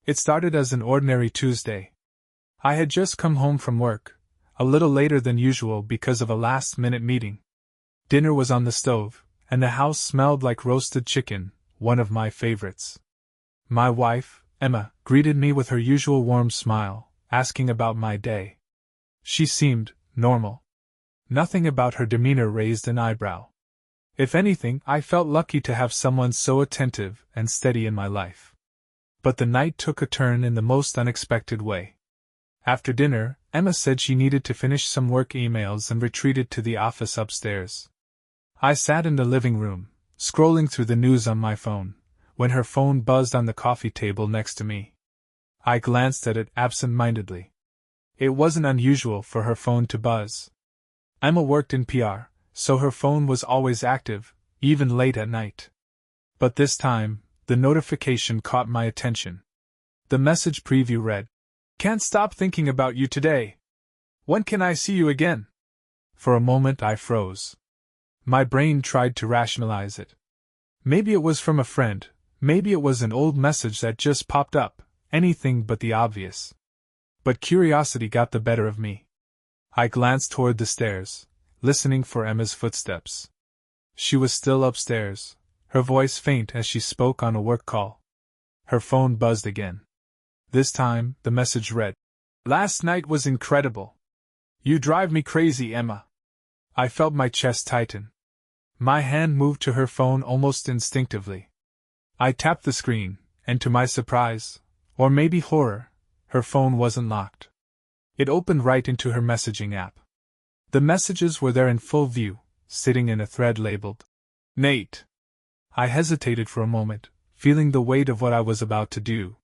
It started as an ordinary Tuesday. I had just come home from work, a little later than usual because of a last-minute meeting. Dinner was on the stove, and the house smelled like roasted chicken, one of my favorites. My wife, Emma, greeted me with her usual warm smile, asking about my day. She seemed normal. Nothing about her demeanor raised an eyebrow. If anything, I felt lucky to have someone so attentive and steady in my life. But the night took a turn in the most unexpected way. After dinner, Emma said she needed to finish some work emails and retreated to the office upstairs. I sat in the living room, scrolling through the news on my phone, when her phone buzzed on the coffee table next to me. I glanced at it absent-mindedly. It wasn't unusual for her phone to buzz. Emma worked in PR, so her phone was always active, even late at night. But this time, the notification caught my attention. The message preview read, "Can't stop thinking about you today. When can I see you again?" For a moment I froze. My brain tried to rationalize it. Maybe it was from a friend, maybe it was an old message that just popped up, anything but the obvious. But curiosity got the better of me. I glanced toward the stairs, listening for Emma's footsteps. She was still upstairs, her voice faint as she spoke on a work call. Her phone buzzed again. This time, the message read, "Last night was incredible. You drive me crazy, Emma." I felt my chest tighten. My hand moved to her phone almost instinctively. I tapped the screen, and to my surprise, or maybe horror, her phone wasn't locked. It opened right into her messaging app. The messages were there in full view, sitting in a thread labeled, "Nate." I hesitated for a moment, feeling the weight of what I was about to do.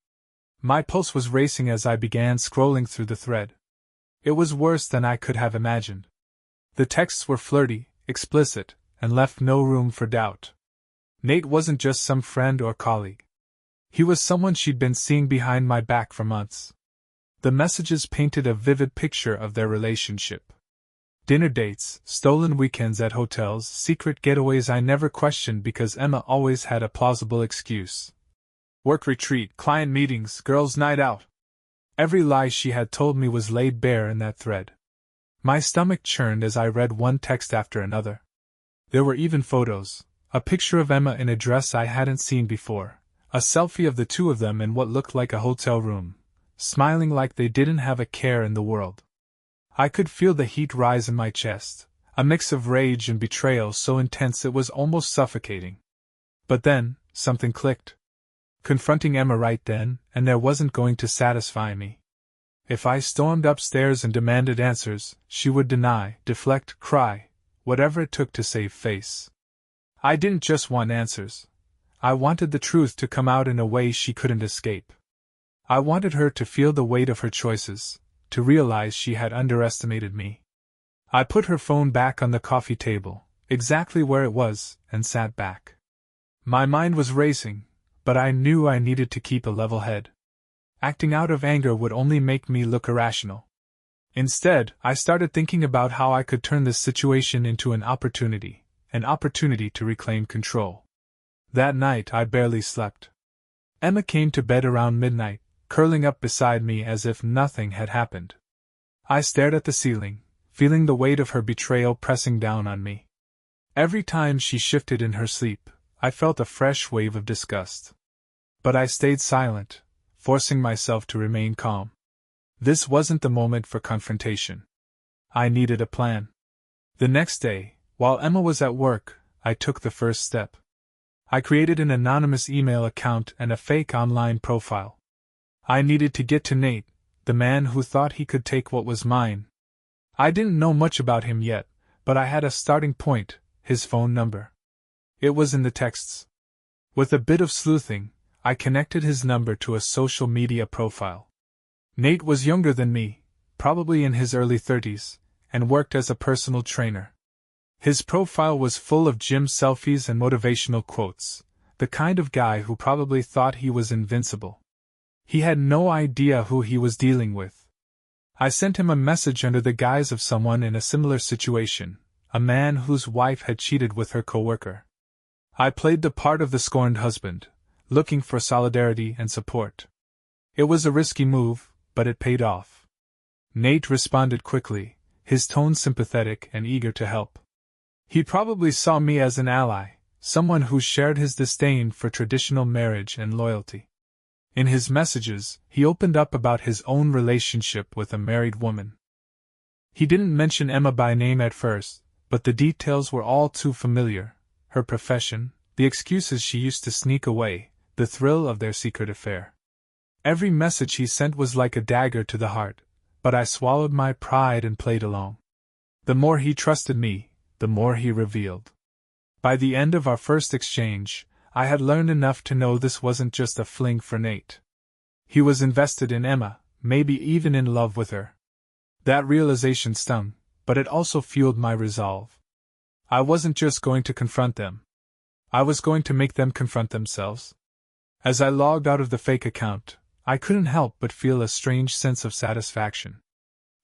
My pulse was racing as I began scrolling through the thread. It was worse than I could have imagined. The texts were flirty, explicit, and left no room for doubt. Nate wasn't just some friend or colleague. He was someone she'd been seeing behind my back for months. The messages painted a vivid picture of their relationship. Dinner dates, stolen weekends at hotels, secret getaways I never questioned because Emma always had a plausible excuse. Work retreat, client meetings, girls' night out. Every lie she had told me was laid bare in that thread. My stomach churned as I read one text after another. There were even photos, a picture of Emma in a dress I hadn't seen before, a selfie of the two of them in what looked like a hotel room, smiling like they didn't have a care in the world. I could feel the heat rise in my chest, a mix of rage and betrayal so intense it was almost suffocating. But then, something clicked. Confronting Emma right then and there wasn't going to satisfy me. If I stormed upstairs and demanded answers, she would deny, deflect, cry, whatever it took to save face. I didn't just want answers. I wanted the truth to come out in a way she couldn't escape. I wanted her to feel the weight of her choices, to realize she had underestimated me. I put her phone back on the coffee table, exactly where it was, and sat back. My mind was racing, but I knew I needed to keep a level head. Acting out of anger would only make me look irrational. Instead, I started thinking about how I could turn this situation into an opportunity to reclaim control. That night I barely slept. Emma came to bed around midnight, curling up beside me as if nothing had happened. I stared at the ceiling, feeling the weight of her betrayal pressing down on me. Every time she shifted in her sleep, I felt a fresh wave of disgust. But I stayed silent, forcing myself to remain calm. This wasn't the moment for confrontation. I needed a plan. The next day, while Emma was at work, I took the first step. I created an anonymous email account and a fake online profile. I needed to get to Nate, the man who thought he could take what was mine. I didn't know much about him yet, but I had a starting point, his phone number. It was in the texts. With a bit of sleuthing, I connected his number to a social media profile. Nate was younger than me, probably in his early 30s, and worked as a personal trainer. His profile was full of gym selfies and motivational quotes, the kind of guy who probably thought he was invincible. He had no idea who he was dealing with. I sent him a message under the guise of someone in a similar situation, a man whose wife had cheated with her coworker. I played the part of the scorned husband, looking for solidarity and support. It was a risky move, but it paid off. Nate responded quickly, his tone sympathetic and eager to help. He probably saw me as an ally, someone who shared his disdain for traditional marriage and loyalty. In his messages, he opened up about his own relationship with a married woman. He didn't mention Emma by name at first, but the details were all too familiar: her profession, the excuses she used to sneak away, the thrill of their secret affair. Every message he sent was like a dagger to the heart, but I swallowed my pride and played along. The more he trusted me, the more he revealed. By the end of our first exchange, I had learned enough to know this wasn't just a fling for Nate. He was invested in Emma, maybe even in love with her. That realization stung, but it also fueled my resolve. I wasn't just going to confront them. I was going to make them confront themselves. As I logged out of the fake account, I couldn't help but feel a strange sense of satisfaction.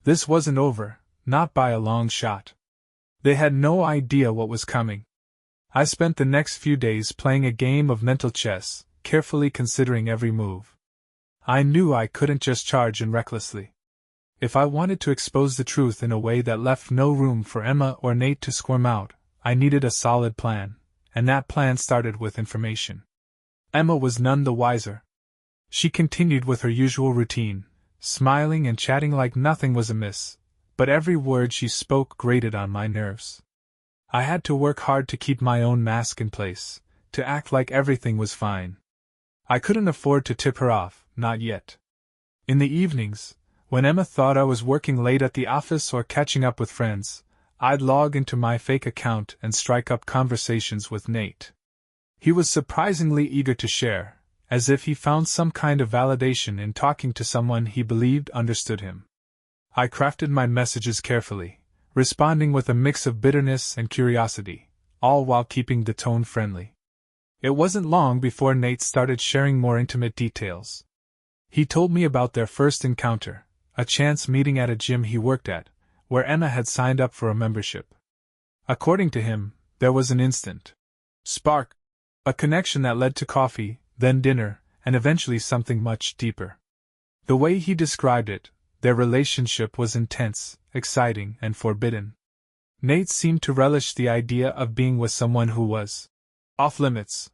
This wasn't over, not by a long shot. They had no idea what was coming. I spent the next few days playing a game of mental chess, carefully considering every move. I knew I couldn't just charge in recklessly. If I wanted to expose the truth in a way that left no room for Emma or Nate to squirm out, I needed a solid plan, and that plan started with information. Emma was none the wiser. She continued with her usual routine, smiling and chatting like nothing was amiss, but every word she spoke grated on my nerves. I had to work hard to keep my own mask in place, to act like everything was fine. I couldn't afford to tip her off, not yet. In the evenings, when Emma thought I was working late at the office or catching up with friends, I'd log into my fake account and strike up conversations with Nate. He was surprisingly eager to share, as if he found some kind of validation in talking to someone he believed understood him. I crafted my messages carefully, responding with a mix of bitterness and curiosity, all while keeping the tone friendly. It wasn't long before Nate started sharing more intimate details. He told me about their first encounter, a chance meeting at a gym he worked at, where Emma had signed up for a membership. According to him, there was an instant spark, a connection that led to coffee, then dinner, and eventually something much deeper. The way he described it, their relationship was intense, exciting, and forbidden. Nate seemed to relish the idea of being with someone who was off limits.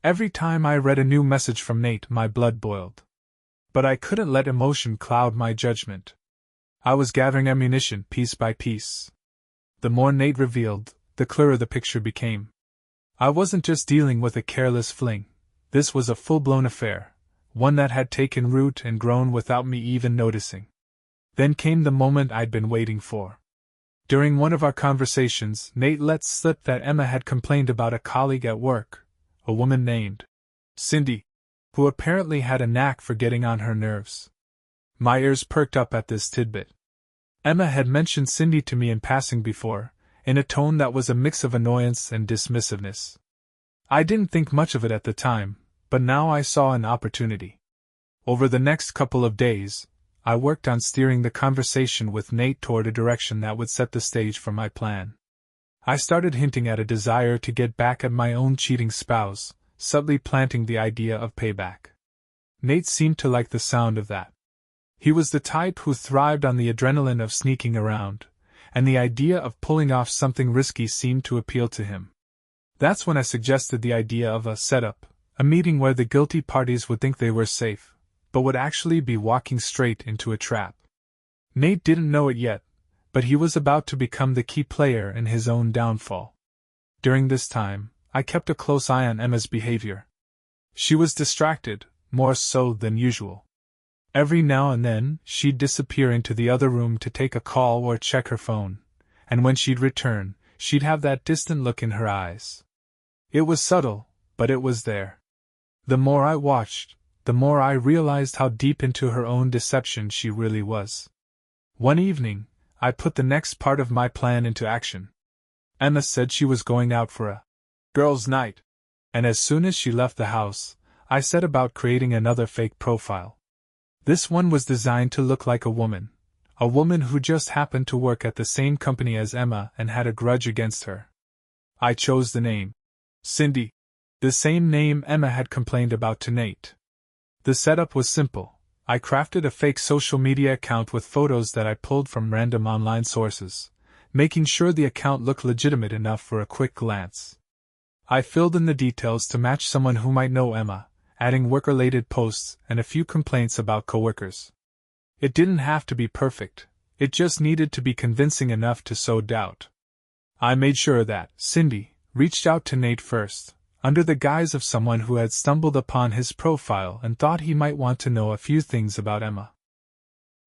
Every time I read a new message from Nate, my blood boiled. But I couldn't let emotion cloud my judgment. I was gathering ammunition piece by piece. The more Nate revealed, the clearer the picture became. I wasn't just dealing with a careless fling. This was a full-blown affair, one that had taken root and grown without me even noticing. Then came the moment I'd been waiting for. During one of our conversations, Nate let slip that Emma had complained about a colleague at work, a woman named Cindy, who apparently had a knack for getting on her nerves. My ears perked up at this tidbit. Emma had mentioned Cindy to me in passing before, in a tone that was a mix of annoyance and dismissiveness. I didn't think much of it at the time, but now I saw an opportunity. Over the next couple of days, I worked on steering the conversation with Nate toward a direction that would set the stage for my plan. I started hinting at a desire to get back at my own cheating spouse, subtly planting the idea of payback. Nate seemed to like the sound of that. He was the type who thrived on the adrenaline of sneaking around, and the idea of pulling off something risky seemed to appeal to him. That's when I suggested the idea of a setup, a meeting where the guilty parties would think they were safe, but would actually be walking straight into a trap. Nate didn't know it yet, but he was about to become the key player in his own downfall. During this time, I kept a close eye on Emma's behavior. She was distracted, more so than usual. Every now and then, she'd disappear into the other room to take a call or check her phone, and when she'd return, she'd have that distant look in her eyes. It was subtle, but it was there. The more I watched, the more I realized how deep into her own deception she really was. One evening, I put the next part of my plan into action. Emma said she was going out for a girls' night, and as soon as she left the house, I set about creating another fake profile. This one was designed to look like a woman who just happened to work at the same company as Emma and had a grudge against her. I chose the name Cindy, the same name Emma had complained about to Nate. The setup was simple: I crafted a fake social media account with photos that I pulled from random online sources, making sure the account looked legitimate enough for a quick glance. I filled in the details to match someone who might know Emma, adding work-related posts and a few complaints about coworkers. It didn't have to be perfect, it just needed to be convincing enough to sow doubt. I made sure that Cindy reached out to Nate first, under the guise of someone who had stumbled upon his profile and thought he might want to know a few things about Emma.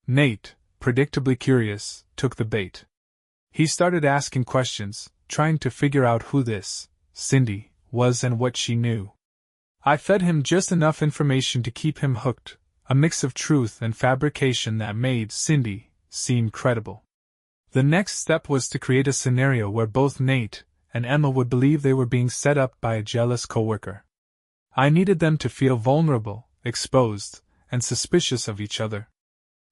Nate, predictably curious, took the bait. He started asking questions, trying to figure out who this Cindy was and what she knew. I fed him just enough information to keep him hooked, a mix of truth and fabrication that made Cindy seem credible. The next step was to create a scenario where both Nate and Emma would believe they were being set up by a jealous coworker. I needed them to feel vulnerable, exposed, and suspicious of each other.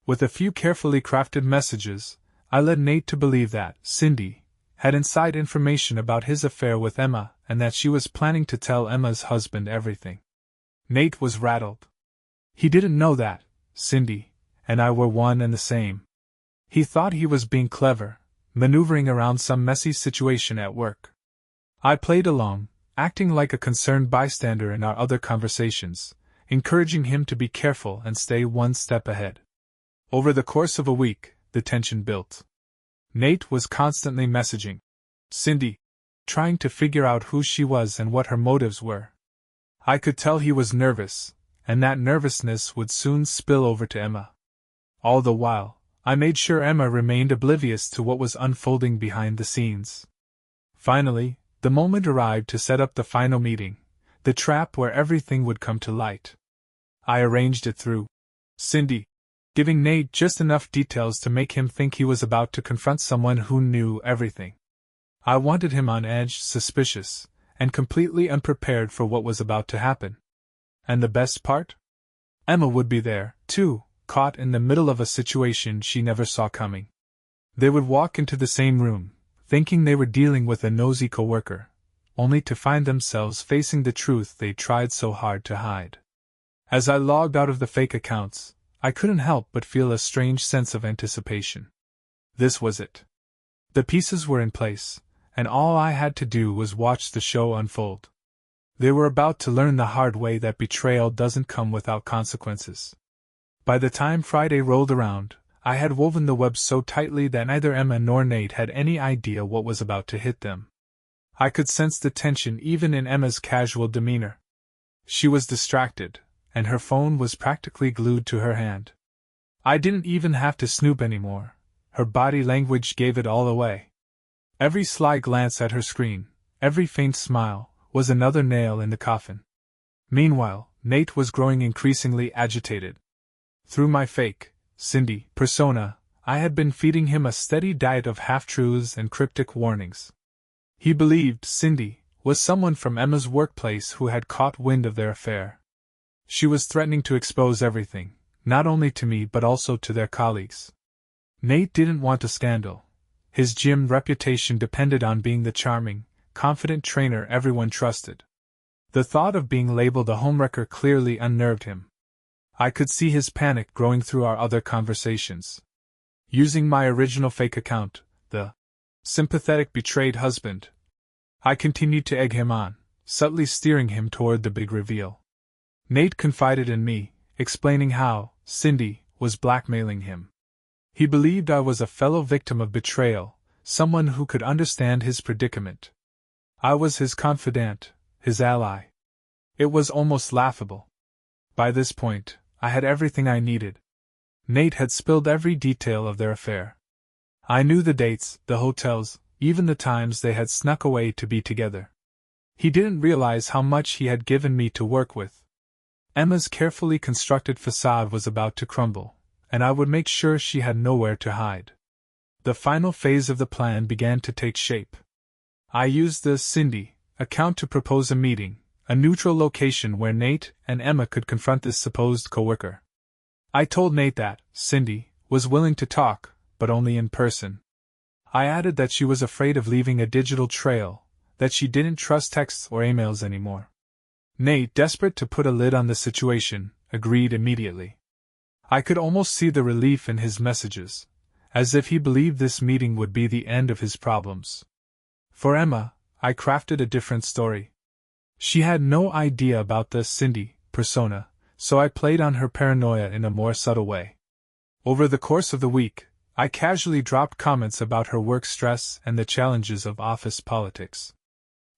With a few carefully crafted messages, I led Nate to believe that Cindy had inside information about his affair with Emma and that she was planning to tell Emma's husband everything. Nate was rattled. He didn't know that Cindy and I were one and the same. He thought he was being clever, maneuvering around some messy situation at work. I played along, acting like a concerned bystander in our other conversations, encouraging him to be careful and stay one step ahead. Over the course of a week, the tension built. Nate was constantly messaging Cindy, trying to figure out who she was and what her motives were. I could tell he was nervous, and that nervousness would soon spill over to Emma. All the while, I made sure Emma remained oblivious to what was unfolding behind the scenes. Finally, the moment arrived to set up the final meeting, the trap where everything would come to light. I arranged it through Cindy, giving Nate just enough details to make him think he was about to confront someone who knew everything. I wanted him on edge, suspicious, and completely unprepared for what was about to happen. And the best part? Emma would be there, too, caught in the middle of a situation she never saw coming. They would walk into the same room, thinking they were dealing with a nosy coworker, only to find themselves facing the truth they tried so hard to hide. As I logged out of the fake accounts, I couldn't help but feel a strange sense of anticipation. This was it. The pieces were in place, and all I had to do was watch the show unfold. They were about to learn the hard way that betrayal doesn't come without consequences. By the time Friday rolled around, I had woven the web so tightly that neither Emma nor Nate had any idea what was about to hit them. I could sense the tension even in Emma's casual demeanor. She was distracted, and her phone was practically glued to her hand. I didn't even have to snoop anymore. Her body language gave it all away. Every sly glance at her screen, every faint smile, was another nail in the coffin. Meanwhile, Nate was growing increasingly agitated. Through my fake Cindy persona, I had been feeding him a steady diet of half-truths and cryptic warnings. He believed Cindy was someone from Emma's workplace who had caught wind of their affair. She was threatening to expose everything, not only to me but also to their colleagues. Nate didn't want a scandal. His gym reputation depended on being the charming, confident trainer everyone trusted. The thought of being labeled a homewrecker clearly unnerved him. I could see his panic growing through our other conversations. Using my original fake account, the sympathetic betrayed husband, I continued to egg him on, subtly steering him toward the big reveal. Nate confided in me, explaining how Cindy was blackmailing him. He believed I was a fellow victim of betrayal, someone who could understand his predicament. I was his confidant, his ally. It was almost laughable. By this point, I had everything I needed. Nate had spilled every detail of their affair. I knew the dates, the hotels, even the times they had snuck away to be together. He didn't realize how much he had given me to work with. Emma's carefully constructed facade was about to crumble, and I would make sure she had nowhere to hide. The final phase of the plan began to take shape. I used the Cindy account to propose a meeting, a neutral location where Nate and Emma could confront this supposed coworker. I told Nate that Cindy was willing to talk, but only in person. I added that she was afraid of leaving a digital trail, that she didn't trust texts or emails anymore. Nate, desperate to put a lid on the situation, agreed immediately. I could almost see the relief in his messages, as if he believed this meeting would be the end of his problems. For Emma, I crafted a different story. She had no idea about the Cindy persona, so I played on her paranoia in a more subtle way. Over the course of the week, I casually dropped comments about her work stress and the challenges of office politics.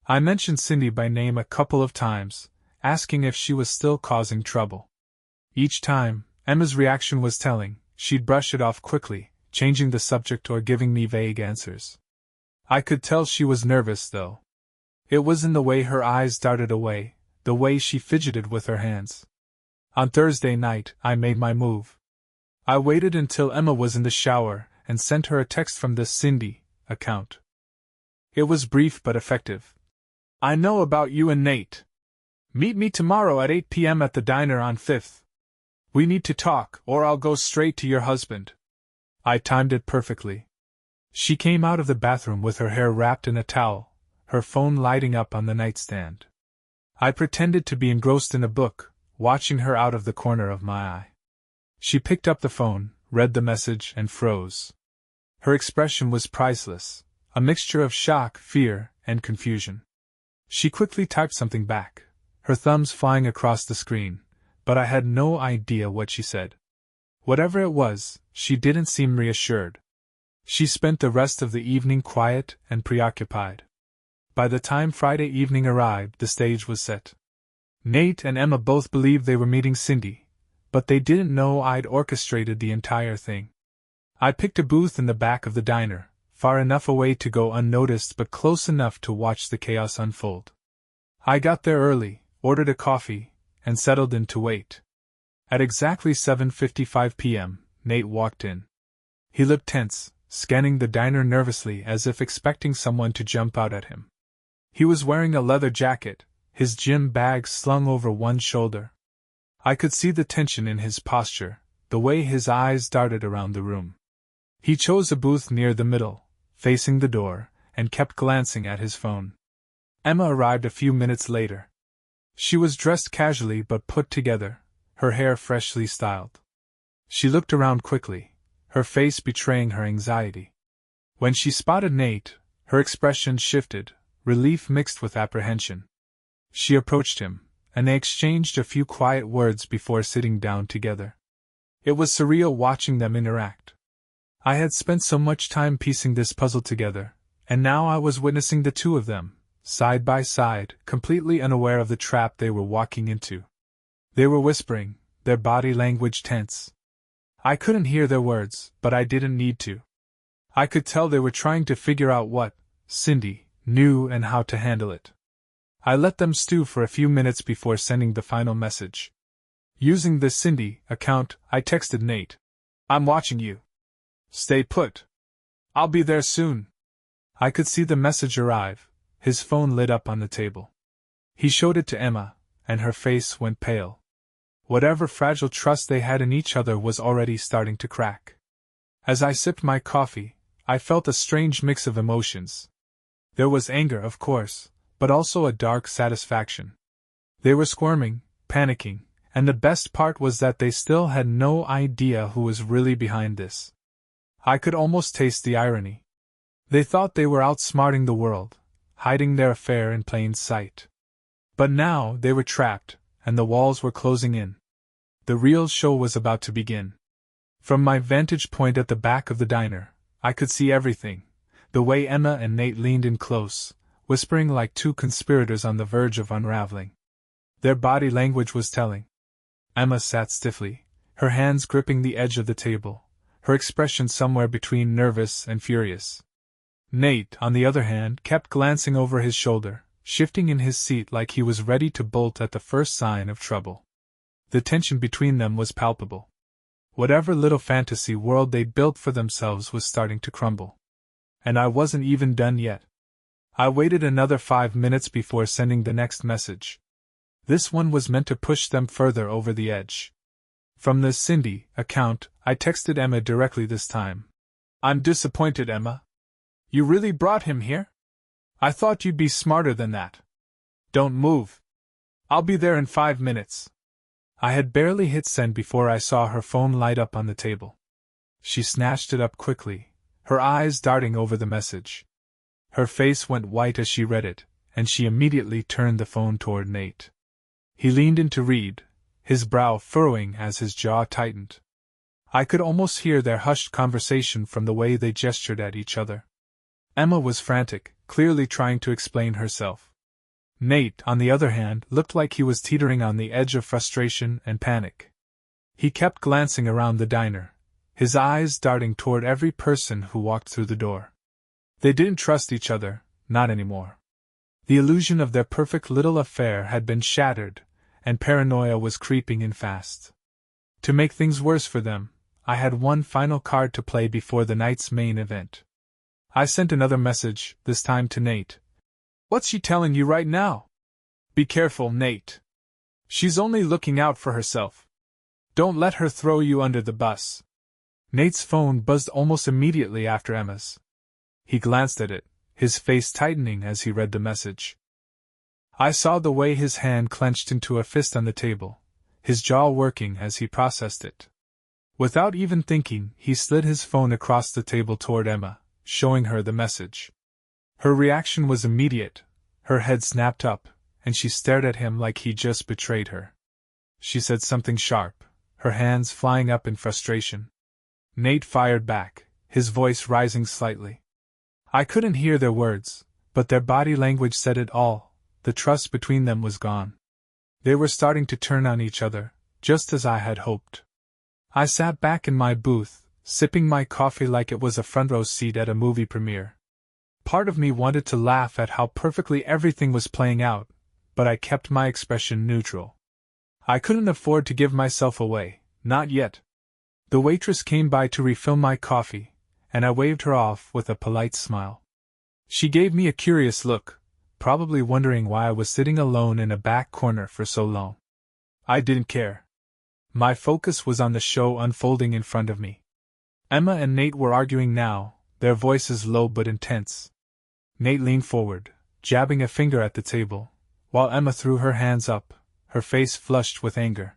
I mentioned Cindy by name a couple of times, asking if she was still causing trouble. Each time, Emma's reaction was telling. She'd brush it off quickly, changing the subject or giving me vague answers. I could tell she was nervous, though. It was in the way her eyes darted away, the way she fidgeted with her hands. On Thursday night, I made my move. I waited until Emma was in the shower and sent her a text from the Cindy account. It was brief but effective. I know about you and Nate. Meet me tomorrow at 8 p.m. at the diner on 5th. We need to talk, or I'll go straight to your husband. I timed it perfectly. She came out of the bathroom with her hair wrapped in a towel, her phone lighting up on the nightstand. I pretended to be engrossed in a book, watching her out of the corner of my eye. She picked up the phone, read the message, and froze. Her expression was priceless, a mixture of shock, fear, and confusion. She quickly typed something back, her thumbs flying across the screen, but I had no idea what she said. Whatever it was, she didn't seem reassured. She spent the rest of the evening quiet and preoccupied. By the time Friday evening arrived, the stage was set. Nate and Emma both believed they were meeting Cindy, but they didn't know I'd orchestrated the entire thing. I picked a booth in the back of the diner, far enough away to go unnoticed but close enough to watch the chaos unfold. I got there early, ordered a coffee, and settled in to wait. At exactly 7:55 p.m., Nate walked in. He looked tense, scanning the diner nervously as if expecting someone to jump out at him. He was wearing a leather jacket, his gym bag slung over one shoulder. I could see the tension in his posture, the way his eyes darted around the room. He chose a booth near the middle, facing the door, and kept glancing at his phone. Emma arrived a few minutes later. She was dressed casually but put together, her hair freshly styled. She looked around quickly, her face betraying her anxiety. When she spotted Nate, her expression shifted, relief mixed with apprehension. She approached him, and they exchanged a few quiet words before sitting down together. It was surreal watching them interact. I had spent so much time piecing this puzzle together, and now I was witnessing the two of them, side by side, completely unaware of the trap they were walking into. They were whispering, their body language tense. I couldn't hear their words, but I didn't need to. I could tell they were trying to figure out what Cindy knew and how to handle it. I let them stew for a few minutes before sending the final message. Using the Cindy account, I texted Nate. I'm watching you. Stay put. I'll be there soon. I could see the message arrive, his phone lit up on the table. He showed it to Emma, and her face went pale. Whatever fragile trust they had in each other was already starting to crack. As I sipped my coffee, I felt a strange mix of emotions. There was anger, of course, but also a dark satisfaction. They were squirming, panicking, and the best part was that they still had no idea who was really behind this. I could almost taste the irony. They thought they were outsmarting the world, hiding their affair in plain sight. But now they were trapped, and the walls were closing in. The real show was about to begin. From my vantage point at the back of the diner, I could see everything, the way Emma and Nate leaned in close, whispering like two conspirators on the verge of unraveling. Their body language was telling. Emma sat stiffly, her hands gripping the edge of the table, her expression somewhere between nervous and furious. Nate, on the other hand, kept glancing over his shoulder, shifting in his seat like he was ready to bolt at the first sign of trouble. The tension between them was palpable. Whatever little fantasy world they built for themselves was starting to crumble. And I wasn't even done yet. I waited another 5 minutes before sending the next message. This one was meant to push them further over the edge. From the Cindy account, I texted Emma directly this time. I'm disappointed, Emma. You really brought him here? I thought you'd be smarter than that. Don't move. I'll be there in 5 minutes. I had barely hit send before I saw her phone light up on the table. She snatched it up quickly, her eyes darting over the message. Her face went white as she read it, and she immediately turned the phone toward Nate. He leaned in to read, his brow furrowing as his jaw tightened. I could almost hear their hushed conversation from the way they gestured at each other. Emma was frantic, clearly trying to explain herself. Nate, on the other hand, looked like he was teetering on the edge of frustration and panic. He kept glancing around the diner, his eyes darting toward every person who walked through the door. They didn't trust each other, not anymore. The illusion of their perfect little affair had been shattered, and paranoia was creeping in fast. To make things worse for them, I had one final card to play before the night's main event. I sent another message, this time to Nate. "What's she telling you right now? Be careful, Nate. She's only looking out for herself. Don't let her throw you under the bus." Nate's phone buzzed almost immediately after Emma's. He glanced at it, his face tightening as he read the message. I saw the way his hand clenched into a fist on the table, his jaw working as he processed it. Without even thinking, he slid his phone across the table toward Emma, showing her the message. Her reaction was immediate, her head snapped up, and she stared at him like he'd just betrayed her. She said something sharp, her hands flying up in frustration. Nate fired back, his voice rising slightly. I couldn't hear their words, but their body language said it all. The trust between them was gone. They were starting to turn on each other, just as I had hoped. I sat back in my booth, sipping my coffee like it was a front-row seat at a movie premiere. Part of me wanted to laugh at how perfectly everything was playing out, but I kept my expression neutral. I couldn't afford to give myself away, not yet. The waitress came by to refill my coffee, and I waved her off with a polite smile. She gave me a curious look, probably wondering why I was sitting alone in a back corner for so long. I didn't care. My focus was on the show unfolding in front of me. Emma and Nate were arguing now, their voices low but intense. Nate leaned forward, jabbing a finger at the table, while Emma threw her hands up, her face flushed with anger.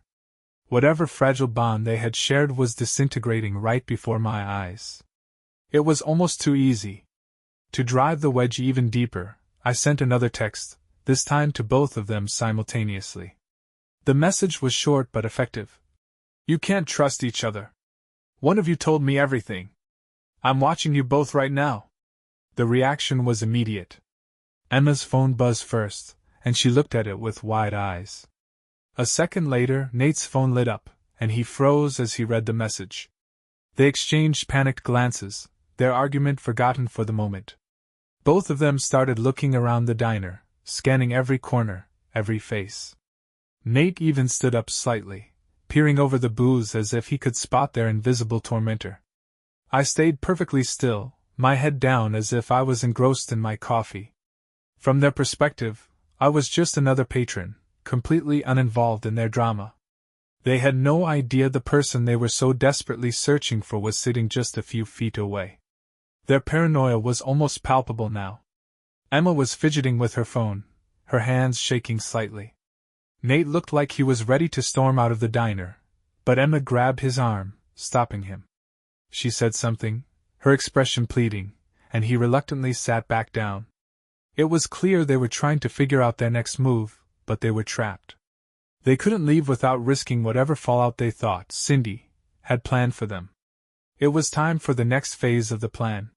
Whatever fragile bond they had shared was disintegrating right before my eyes. It was almost too easy. To drive the wedge even deeper, I sent another text, this time to both of them simultaneously. The message was short but effective. "You can't trust each other. One of you told me everything. I'm watching you both right now." The reaction was immediate. Emma's phone buzzed first, and she looked at it with wide eyes. A second later, Nate's phone lit up, and he froze as he read the message. They exchanged panicked glances, their argument forgotten for the moment. Both of them started looking around the diner, scanning every corner, every face. Nate even stood up slightly, peering over the booths as if he could spot their invisible tormentor. I stayed perfectly still, my head down as if I was engrossed in my coffee. From their perspective, I was just another patron, completely uninvolved in their drama. They had no idea the person they were so desperately searching for was sitting just a few feet away. Their paranoia was almost palpable now. Emma was fidgeting with her phone, her hands shaking slightly. Nate looked like he was ready to storm out of the diner, but Emma grabbed his arm, stopping him. She said something, her expression pleading, and he reluctantly sat back down. It was clear they were trying to figure out their next move, but they were trapped. They couldn't leave without risking whatever fallout they thought Cindy had planned for them. It was time for the next phase of the plan.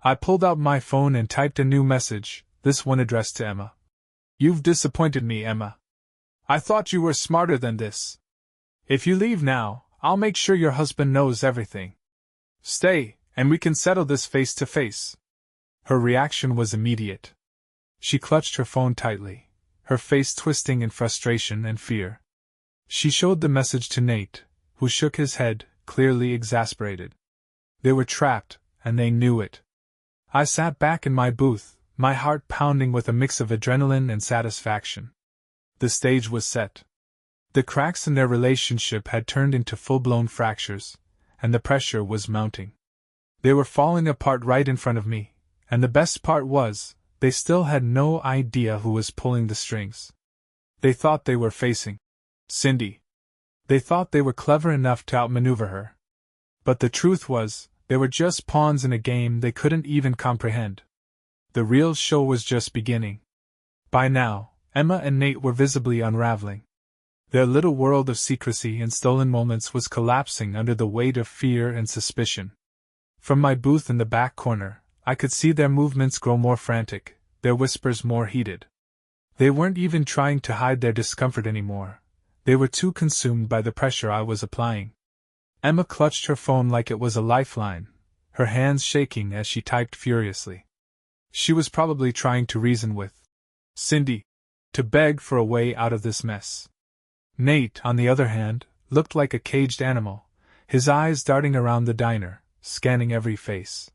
I pulled out my phone and typed a new message, this one addressed to Emma. "You've disappointed me, Emma. I thought you were smarter than this. If you leave now, I'll make sure your husband knows everything. Stay, and we can settle this face to face." Her reaction was immediate. She clutched her phone tightly, her face twisting in frustration and fear. She showed the message to Nate, who shook his head, clearly exasperated. They were trapped, and they knew it. I sat back in my booth, my heart pounding with a mix of adrenaline and satisfaction. The stage was set. The cracks in their relationship had turned into full-blown fractures, and the pressure was mounting. They were falling apart right in front of me, and the best part was, they still had no idea who was pulling the strings. They thought they were facing Cindy. They thought they were clever enough to outmaneuver her. But the truth was, they were just pawns in a game they couldn't even comprehend. The real show was just beginning. By now, Emma and Nate were visibly unraveling. Their little world of secrecy and stolen moments was collapsing under the weight of fear and suspicion. From my booth in the back corner, I could see their movements grow more frantic, their whispers more heated. They weren't even trying to hide their discomfort anymore. They were too consumed by the pressure I was applying. Emma clutched her phone like it was a lifeline, her hands shaking as she typed furiously. She was probably trying to reason with Cindy, to beg for a way out of this mess. Nate, on the other hand, looked like a caged animal, his eyes darting around the diner, scanning every face.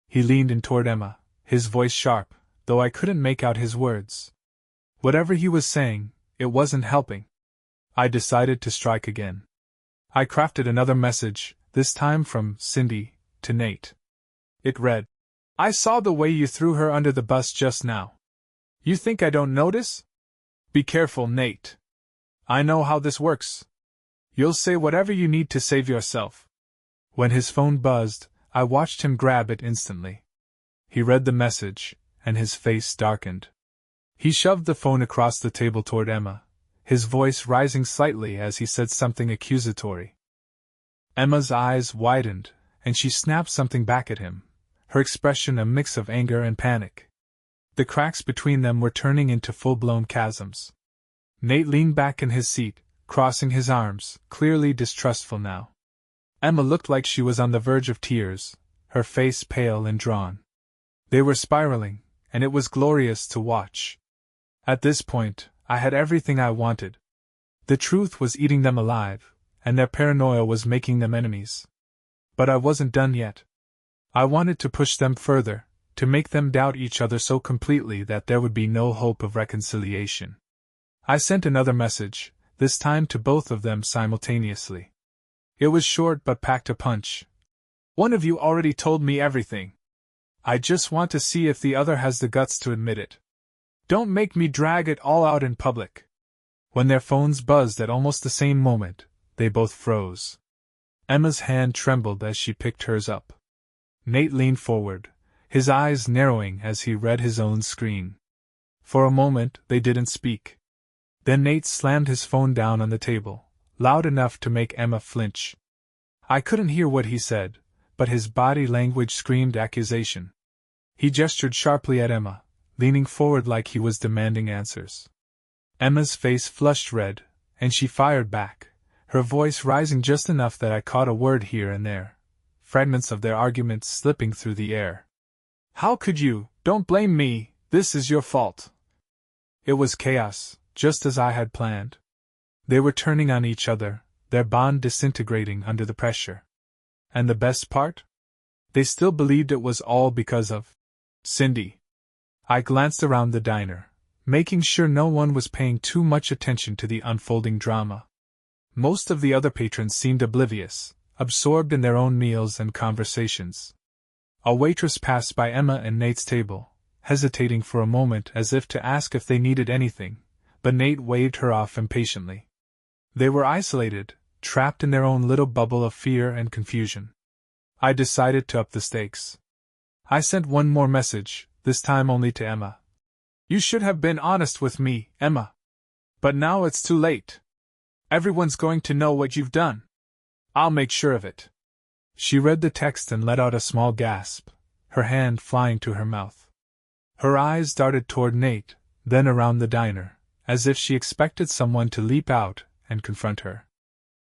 He leaned in toward Emma, his voice sharp, though I couldn't make out his words. Whatever he was saying, it wasn't helping. I decided to strike again. I crafted another message, this time from Cindy to Nate. It read, "I saw the way you threw her under the bus just now. You think I don't notice? Be careful, Nate. I know how this works. You'll say whatever you need to save yourself." When his phone buzzed, I watched him grab it instantly. He read the message, and his face darkened. He shoved the phone across the table toward Emma, his voice rising slightly as he said something accusatory. Emma's eyes widened, and she snapped something back at him, her expression a mix of anger and panic. The cracks between them were turning into full-blown chasms. Nate leaned back in his seat, crossing his arms, clearly distrustful now. Emma looked like she was on the verge of tears, her face pale and drawn. They were spiraling, and it was glorious to watch. At this point, I had everything I wanted. The truth was eating them alive, and their paranoia was making them enemies. But I wasn't done yet. I wanted to push them further, to make them doubt each other so completely that there would be no hope of reconciliation. I sent another message, this time to both of them simultaneously. It was short but packed a punch. "One of you already told me everything. I just want to see if the other has the guts to admit it. Don't make me drag it all out in public." When their phones buzzed at almost the same moment, they both froze. Emma's hand trembled as she picked hers up. Nate leaned forward, his eyes narrowing as he read his own screen. For a moment, they didn't speak. Then Nate slammed his phone down on the table, loud enough to make Emma flinch. I couldn't hear what he said, but his body language screamed accusation. He gestured sharply at Emma, leaning forward like he was demanding answers. Emma's face flushed red, and she fired back, her voice rising just enough that I caught a word here and there, fragments of their argument slipping through the air. "How could you? Don't blame me, this is your fault." It was chaos, just as I had planned. They were turning on each other, their bond disintegrating under the pressure. And the best part? They still believed it was all because of Cindy. I glanced around the diner, making sure no one was paying too much attention to the unfolding drama. Most of the other patrons seemed oblivious, absorbed in their own meals and conversations. A waitress passed by Emma and Nate's table, hesitating for a moment as if to ask if they needed anything, but Nate waved her off impatiently. They were isolated, trapped in their own little bubble of fear and confusion. I decided to up the stakes. I sent one more message, this time only to Emma. "You should have been honest with me, Emma. But now it's too late. Everyone's going to know what you've done. I'll make sure of it." She read the text and let out a small gasp, her hand flying to her mouth. Her eyes darted toward Nate, then around the diner, as if she expected someone to leap out and confront her.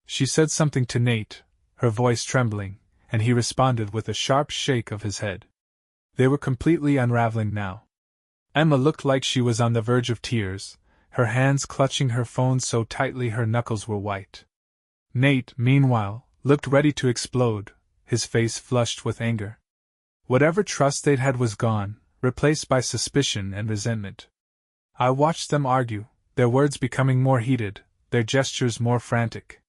She said something to Nate, her voice trembling, and he responded with a sharp shake of his head. They were completely unraveling now. Emma looked like she was on the verge of tears, her hands clutching her phone so tightly her knuckles were white. Nate, meanwhile, looked ready to explode, his face flushed with anger. Whatever trust they'd had was gone, replaced by suspicion and resentment. I watched them argue, their words becoming more heated, their gestures more frantic.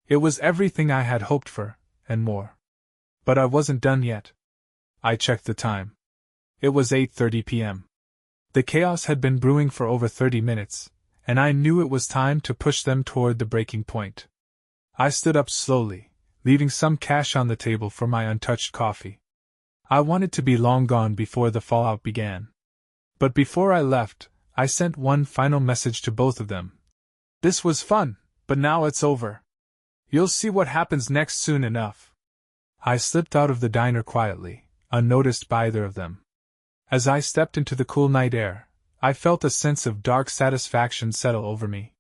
It was everything I had hoped for, and more. But I wasn't done yet. I checked the time. It was 8:30 p.m. The chaos had been brewing for over 30 minutes, and I knew it was time to push them toward the breaking point. I stood up slowly, leaving some cash on the table for my untouched coffee. I wanted to be long gone before the fallout began. But before I left, I sent one final message to both of them. This was fun, but now it's over. You'll see what happens next soon enough. I slipped out of the diner quietly, unnoticed by either of them. As I stepped into the cool night air, I felt a sense of dark satisfaction settle over me.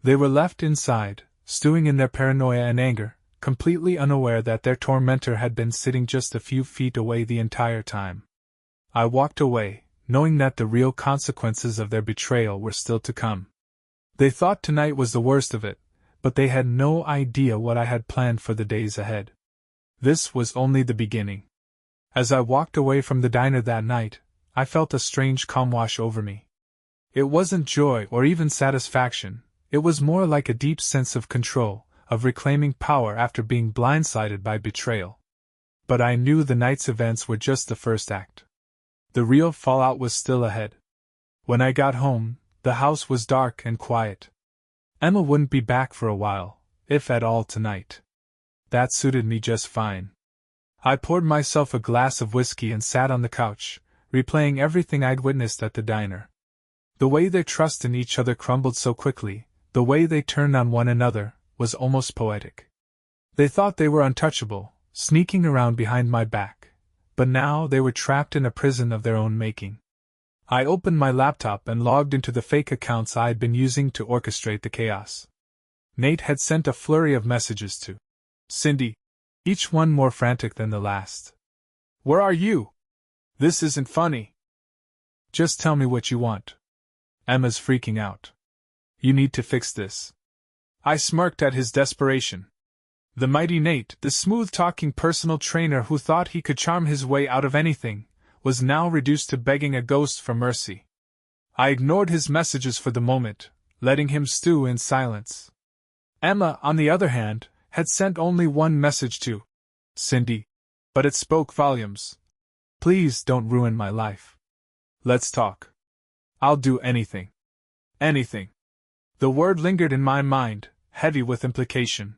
They were left inside, stewing in their paranoia and anger, completely unaware that their tormentor had been sitting just a few feet away the entire time. I walked away, knowing that the real consequences of their betrayal were still to come. They thought tonight was the worst of it, but they had no idea what I had planned for the days ahead. This was only the beginning. As I walked away from the diner that night, I felt a strange calm wash over me. It wasn't joy or even satisfaction, it was more like a deep sense of control, of reclaiming power after being blindsided by betrayal. But I knew the night's events were just the first act. The real fallout was still ahead. When I got home, the house was dark and quiet. Emma wouldn't be back for a while, if at all tonight. That suited me just fine. I poured myself a glass of whiskey and sat on the couch, replaying everything I'd witnessed at the diner. The way their trust in each other crumbled so quickly, the way they turned on one another, was almost poetic. They thought they were untouchable, sneaking around behind my back, but now they were trapped in a prison of their own making. I opened my laptop and logged into the fake accounts I had been using to orchestrate the chaos. Nate had sent a flurry of messages to Cindy, each one more frantic than the last. Where are you? This isn't funny. Just tell me what you want. Emma's freaking out. You need to fix this. I smirked at his desperation. The mighty Nate, the smooth-talking personal trainer who thought he could charm his way out of anything, was now reduced to begging a ghost for mercy. I ignored his messages for the moment, letting him stew in silence. Emma, on the other hand, had sent only one message to Cindy, but it spoke volumes. Please don't ruin my life. Let's talk. I'll do anything. Anything. The word lingered in my mind, heavy with implication.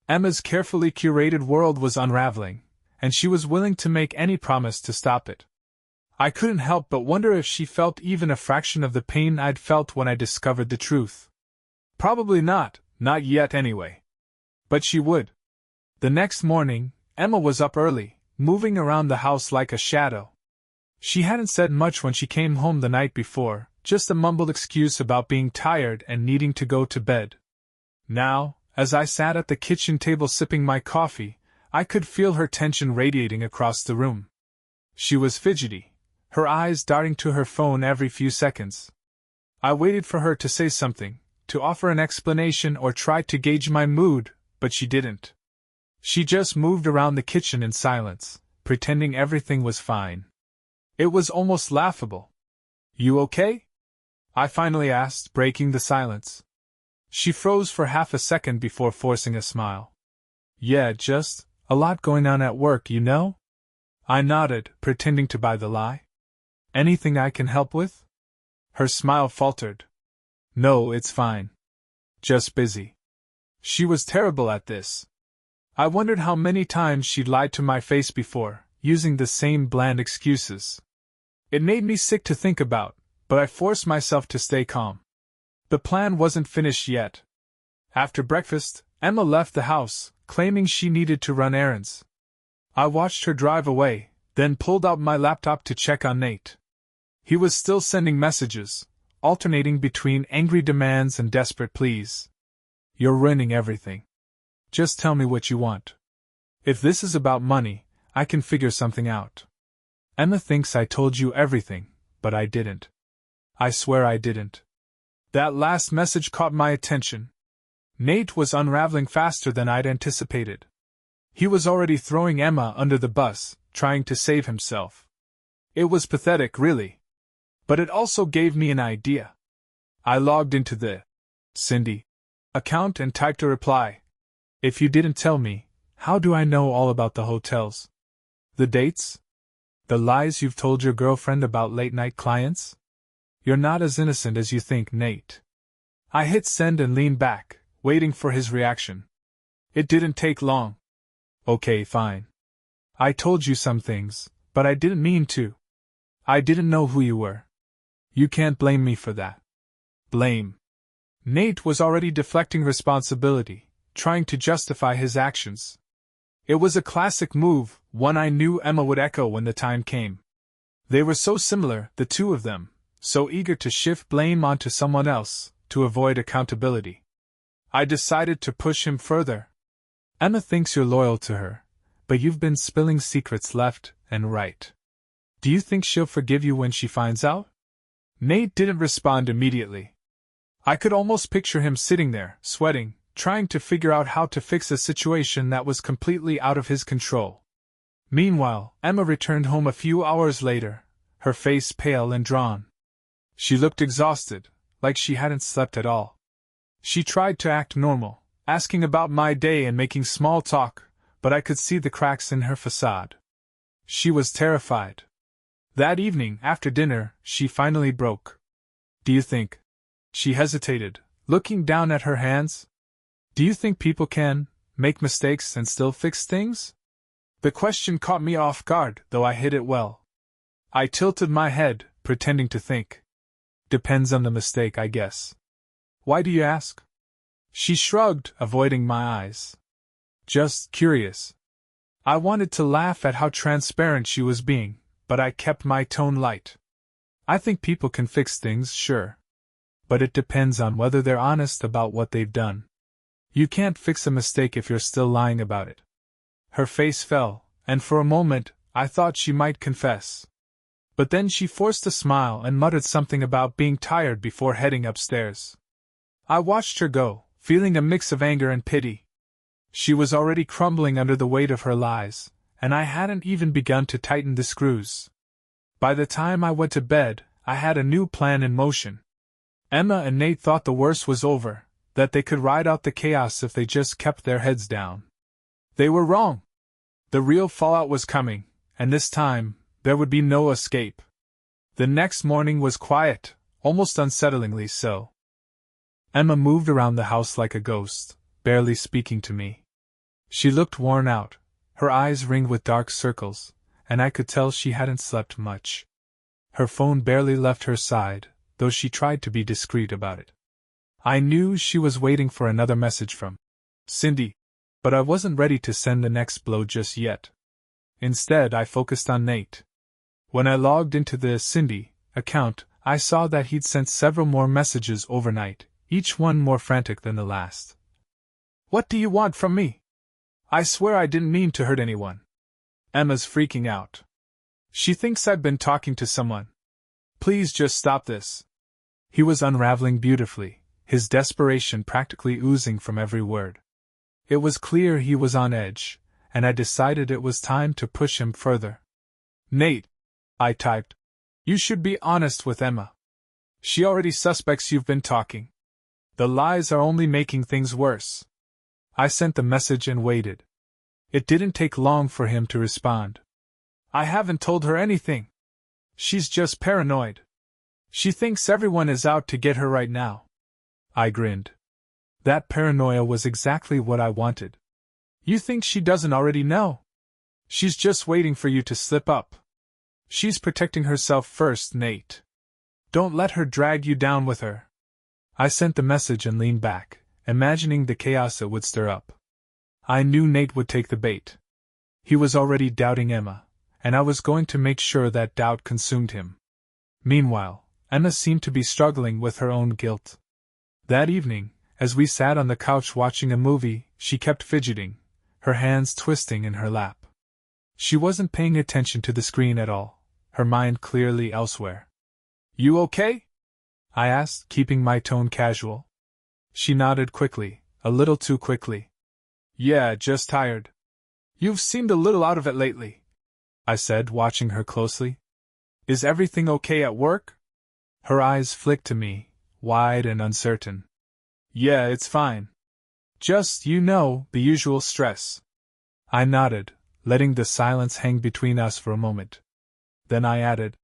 Emma's carefully curated world was unraveling, and she was willing to make any promise to stop it. I couldn't help but wonder if she felt even a fraction of the pain I'd felt when I discovered the truth. Probably not yet anyway. But she would. The next morning, Emma was up early, moving around the house like a shadow. She hadn't said much when she came home the night before, just a mumbled excuse about being tired and needing to go to bed. Now, as I sat at the kitchen table sipping my coffee, I could feel her tension radiating across the room. She was fidgety, her eyes darting to her phone every few seconds. I waited for her to say something, to offer an explanation or try to gauge my mood, but she didn't. She just moved around the kitchen in silence, pretending everything was fine. It was almost laughable. You okay? I finally asked, breaking the silence. She froze for half a second before forcing a smile. Yeah, just a lot going on at work, you know? I nodded, pretending to buy the lie. Anything I can help with? Her smile faltered. No, it's fine. Just busy. She was terrible at this. I wondered how many times she'd lied to my face before, using the same bland excuses. It made me sick to think about, but I forced myself to stay calm. The plan wasn't finished yet. After breakfast, Emma left the house, claiming she needed to run errands. I watched her drive away, then pulled out my laptop to check on Nate. He was still sending messages, alternating between angry demands and desperate pleas. You're ruining everything. Just tell me what you want. If this is about money, I can figure something out. Emma thinks I told you everything, but I didn't. I swear I didn't. That last message caught my attention. Nate was unraveling faster than I'd anticipated. He was already throwing Emma under the bus, trying to save himself. It was pathetic, really. But it also gave me an idea. I logged into the Cindy account and typed a reply. If you didn't tell me, how do I know all about the hotels? The dates? The lies you've told your girlfriend about late-night clients? You're not as innocent as you think, Nate. I hit send and leaned back, waiting for his reaction. It didn't take long. Okay, fine. I told you some things, but I didn't mean to. I didn't know who you were. You can't blame me for that. Blame. Nate was already deflecting responsibility, trying to justify his actions. It was a classic move, one I knew Emma would echo when the time came. They were so similar, the two of them, so eager to shift blame onto someone else, to avoid accountability. I decided to push him further. Emma thinks you're loyal to her, but you've been spilling secrets left and right. Do you think she'll forgive you when she finds out? Nate didn't respond immediately. I could almost picture him sitting there, sweating, trying to figure out how to fix a situation that was completely out of his control. Meanwhile, Emma returned home a few hours later, her face pale and drawn. She looked exhausted, like she hadn't slept at all. She tried to act normal, asking about my day and making small talk, but I could see the cracks in her facade. She was terrified. That evening, after dinner, she finally broke. Do you think? She hesitated, looking down at her hands. Do you think people can make mistakes and still fix things? The question caught me off guard, though I hid it well. I tilted my head, pretending to think. Depends on the mistake, I guess. Why do you ask? She shrugged, avoiding my eyes. Just curious. I wanted to laugh at how transparent she was being, but I kept my tone light. I think people can fix things, sure. But it depends on whether they're honest about what they've done. You can't fix a mistake if you're still lying about it. Her face fell, and for a moment, I thought she might confess. But then she forced a smile and muttered something about being tired before heading upstairs. I watched her go, feeling a mix of anger and pity. She was already crumbling under the weight of her lies, and I hadn't even begun to tighten the screws. By the time I went to bed, I had a new plan in motion. Emma and Nate thought the worst was over, that they could ride out the chaos if they just kept their heads down. They were wrong. The real fallout was coming, and this time, there would be no escape. The next morning was quiet, almost unsettlingly so. Emma moved around the house like a ghost, barely speaking to me. She looked worn out, her eyes ringed with dark circles, and I could tell she hadn't slept much. Her phone barely left her side, though she tried to be discreet about it. I knew she was waiting for another message from Cindy, but I wasn't ready to send the next blow just yet. Instead, I focused on Nate. When I logged into the Cindy account, I saw that he'd sent several more messages overnight, each one more frantic than the last. What do you want from me? I swear I didn't mean to hurt anyone. Emma's freaking out. She thinks I've been talking to someone. Please just stop this. He was unraveling beautifully, his desperation practically oozing from every word. It was clear he was on edge, and I decided it was time to push him further. Nate, I typed. You should be honest with Emma. She already suspects you've been talking. The lies are only making things worse. I sent the message and waited. It didn't take long for him to respond. I haven't told her anything. She's just paranoid. She thinks everyone is out to get her right now. I grinned. That paranoia was exactly what I wanted. You think she doesn't already know? She's just waiting for you to slip up. She's protecting herself first, Nate. Don't let her drag you down with her. I sent the message and leaned back, imagining the chaos it would stir up. I knew Nate would take the bait. He was already doubting Emma, and I was going to make sure that doubt consumed him. Meanwhile, Emma seemed to be struggling with her own guilt. That evening, as we sat on the couch watching a movie, she kept fidgeting, her hands twisting in her lap. She wasn't paying attention to the screen at all, her mind clearly elsewhere. You okay? I asked, keeping my tone casual. She nodded quickly, a little too quickly. Yeah, just tired. You've seemed a little out of it lately, I said, watching her closely. Is everything okay at work? Her eyes flicked to me, wide and uncertain. Yeah, it's fine. Just, the usual stress. I nodded, letting the silence hang between us for a moment. Then I added,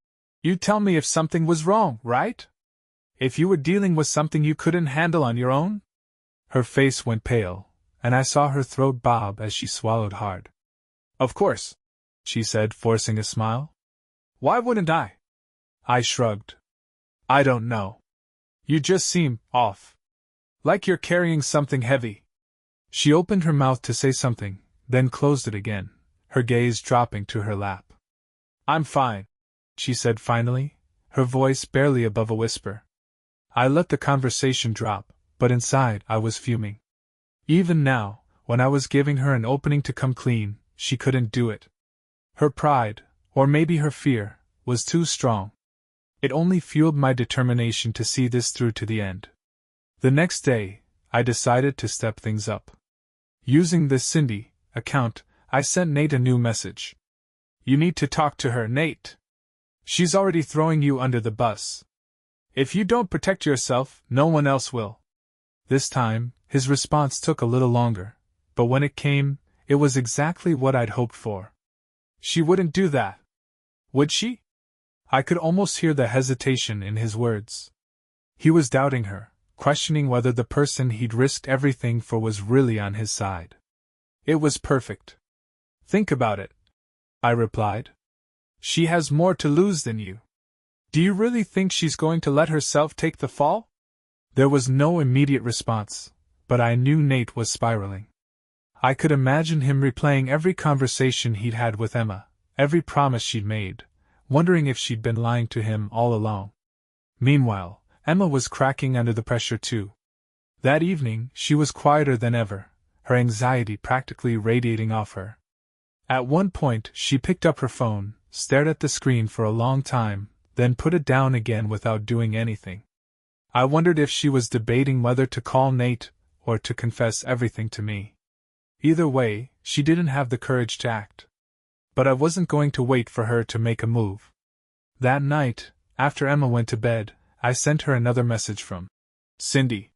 You'd tell me if something was wrong, right? If you were dealing with something you couldn't handle on your own? Her face went pale, and I saw her throat bob as she swallowed hard. "Of course," she said, forcing a smile. "Why wouldn't I?" I shrugged. "I don't know. You just seem off. Like you're carrying something heavy." She opened her mouth to say something, then closed it again, her gaze dropping to her lap. "I'm fine," she said finally, her voice barely above a whisper. I let the conversation drop, but inside I was fuming. Even now, when I was giving her an opening to come clean, she couldn't do it. Her pride, or maybe her fear, was too strong. It only fueled my determination to see this through to the end. The next day, I decided to step things up. Using the Cindy account, I sent Nate a new message. "You need to talk to her, Nate. She's already throwing you under the bus. If you don't protect yourself, no one else will." This time, his response took a little longer, but when it came, it was exactly what I'd hoped for. "She wouldn't do that. Would she?" I could almost hear the hesitation in his words. He was doubting her, questioning whether the person he'd risked everything for was really on his side. It was perfect. "Think about it," I replied. "She has more to lose than you. Do you really think she's going to let herself take the fall?" There was no immediate response, but I knew Nate was spiraling. I could imagine him replaying every conversation he'd had with Emma, every promise she'd made, wondering if she'd been lying to him all along. Meanwhile, Emma was cracking under the pressure too. That evening, she was quieter than ever, her anxiety practically radiating off her. At one point, she picked up her phone, stared at the screen for a long time, then put it down again without doing anything. I wondered if she was debating whether to call Nate or to confess everything to me. Either way, she didn't have the courage to act. But I wasn't going to wait for her to make a move. That night, after Emma went to bed, I sent her another message from Cindy.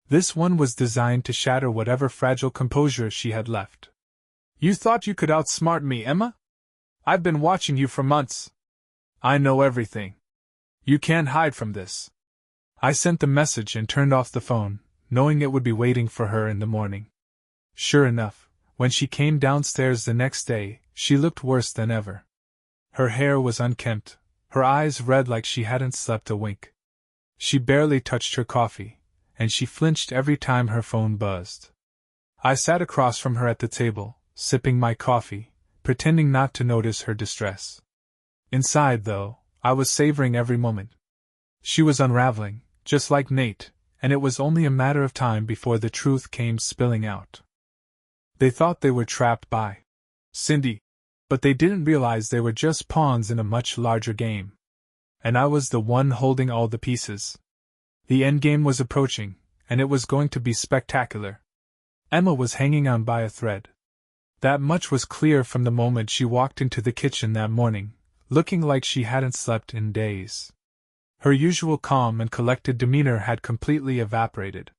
This one was designed to shatter whatever fragile composure she had left. "You thought you could outsmart me, Emma? I've been watching you for months. I know everything. You can't hide from this." I sent the message and turned off the phone, knowing it would be waiting for her in the morning. Sure enough, when she came downstairs the next day, she looked worse than ever. Her hair was unkempt, her eyes red like she hadn't slept a wink. She barely touched her coffee, and she flinched every time her phone buzzed. I sat across from her at the table, sipping my coffee, pretending not to notice her distress. Inside, though, I was savoring every moment. She was unraveling, just like Nate, and it was only a matter of time before the truth came spilling out. They thought they were trapped by Cindy, but they didn't realize they were just pawns in a much larger game. And I was the one holding all the pieces. The endgame was approaching, and it was going to be spectacular. Emma was hanging on by a thread. That much was clear from the moment she walked into the kitchen that morning, looking like she hadn't slept in days. Her usual calm and collected demeanor had completely evaporated.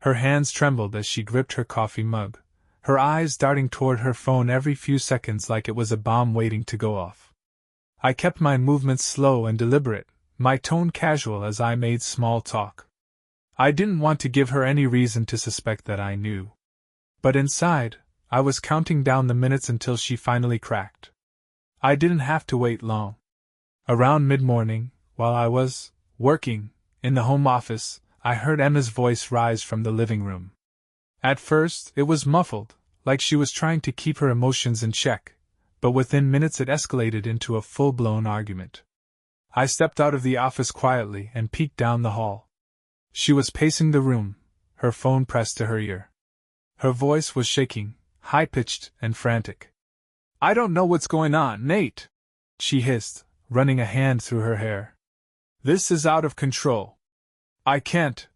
Her hands trembled as she gripped her coffee mug, her eyes darting toward her phone every few seconds like it was a bomb waiting to go off. I kept my movements slow and deliberate, my tone casual as I made small talk. I didn't want to give her any reason to suspect that I knew. But inside, I was counting down the minutes until she finally cracked. I didn't have to wait long. Around mid-morning, while I was working in the home office, I heard Emma's voice rise from the living room. At first, it was muffled, like she was trying to keep her emotions in check, but within minutes it escalated into a full-blown argument. I stepped out of the office quietly and peeked down the hall. She was pacing the room, her phone pressed to her ear. Her voice was shaking, high-pitched and frantic. "I don't know what's going on, Nate," she hissed, running a hand through her hair. "This is out of control. I can't."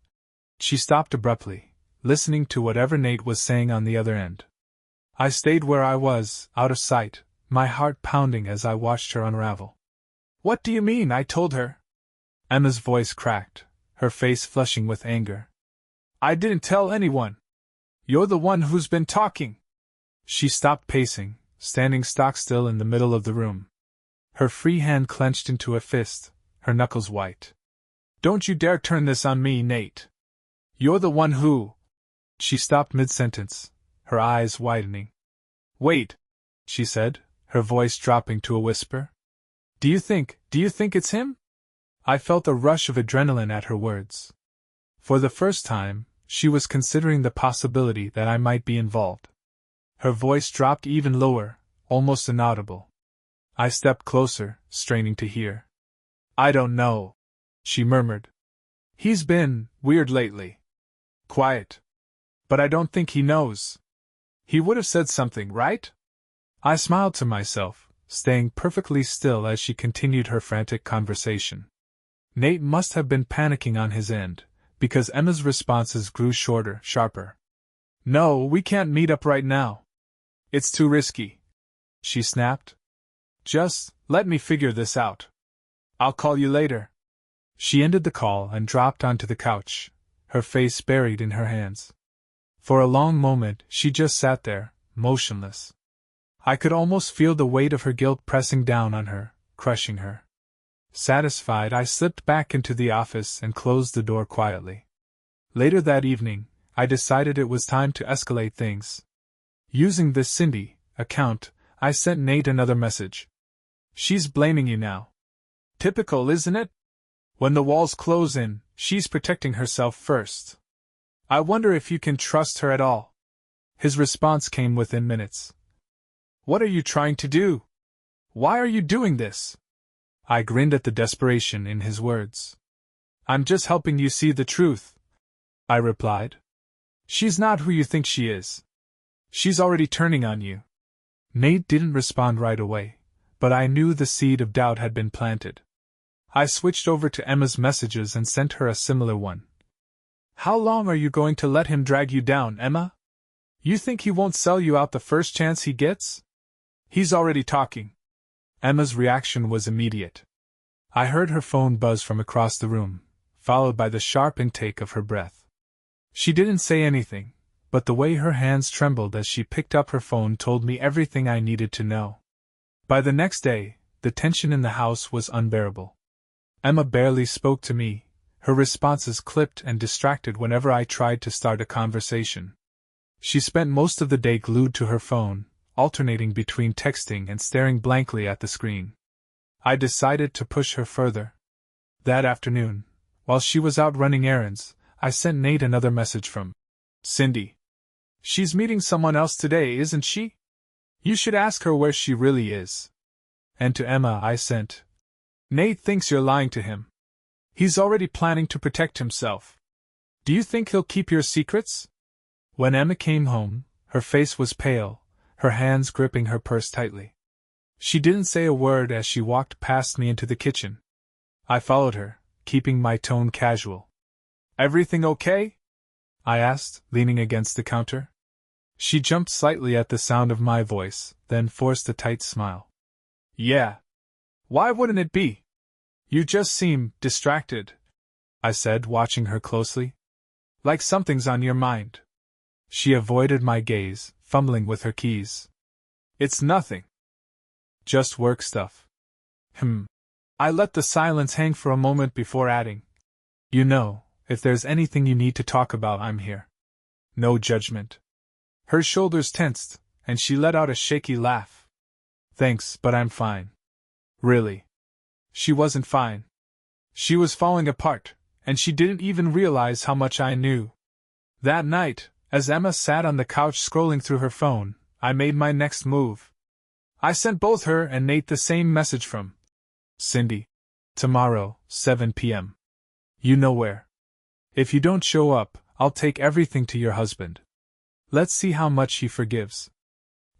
She stopped abruptly, listening to whatever Nate was saying on the other end. I stayed where I was, out of sight, my heart pounding as I watched her unravel. "What do you mean?" I told her. Emma's voice cracked, her face flushing with anger. "I didn't tell anyone. You're the one who's been talking." She stopped pacing, standing stock-still in the middle of the room. Her free hand clenched into a fist, her knuckles white. "Don't you dare turn this on me, Nate. You're the one who..." She stopped mid-sentence, her eyes widening. Wait, she said, her voice dropping to a whisper. Do you think it's him? I felt a rush of adrenaline at her words. For the first time, she was considering the possibility that I might be involved. Her voice dropped even lower, almost inaudible. I stepped closer, straining to hear. I don't know, she murmured. He's been weird lately. Quiet. But I don't think he knows. He would have said something, right? I smiled to myself, staying perfectly still as she continued her frantic conversation. Nate must have been panicking on his end, because Emma's responses grew shorter, sharper. No, we can't meet up right now. It's too risky, she snapped. Just let me figure this out. I'll call you later. She ended the call and dropped onto the couch, her face buried in her hands. For a long moment she just sat there, motionless. I could almost feel the weight of her guilt pressing down on her, crushing her. Satisfied, I slipped back into the office and closed the door quietly. Later that evening, I decided it was time to escalate things. Using this Cindy account, I sent Nate another message. She's blaming you now. Typical, isn't it? When the walls close in, she's protecting herself first. I wonder if you can trust her at all. His response came within minutes. What are you trying to do? Why are you doing this? I grinned at the desperation in his words. I'm just helping you see the truth, I replied. She's not who you think she is. She's already turning on you. Nate didn't respond right away, but I knew the seed of doubt had been planted. I switched over to Emma's messages and sent her a similar one. How long are you going to let him drag you down, Emma? You think he won't sell you out the first chance he gets? He's already talking. Emma's reaction was immediate. I heard her phone buzz from across the room, followed by the sharp intake of her breath. She didn't say anything, but the way her hands trembled as she picked up her phone told me everything I needed to know. By the next day, the tension in the house was unbearable. Emma barely spoke to me, her responses clipped and distracted whenever I tried to start a conversation. She spent most of the day glued to her phone, alternating between texting and staring blankly at the screen. I decided to push her further. That afternoon, while she was out running errands, I sent Nate another message from Cindy. She's meeting someone else today, isn't she? You should ask her where she really is. And to Emma I sent, Nate thinks you're lying to him. He's already planning to protect himself. Do you think he'll keep your secrets? When Emma came home, her face was pale, her hands gripping her purse tightly. She didn't say a word as she walked past me into the kitchen. I followed her, keeping my tone casual. Everything okay? I asked, leaning against the counter. She jumped slightly at the sound of my voice, then forced a tight smile. Yeah. Why wouldn't it be? You just seem distracted, I said, watching her closely. Like something's on your mind. She avoided my gaze, fumbling with her keys. It's nothing. Just work stuff. I let the silence hang for a moment before adding. You know, if there's anything you need to talk about, I'm here. No judgment. Her shoulders tensed, and she let out a shaky laugh. Thanks, but I'm fine. Really. She wasn't fine. She was falling apart, and she didn't even realize how much I knew. That night, as Emma sat on the couch scrolling through her phone, I made my next move. I sent both her and Nate the same message from Cindy. Tomorrow, 7 p.m. You know where. If you don't show up, I'll take everything to your husband. Let's see how much he forgives.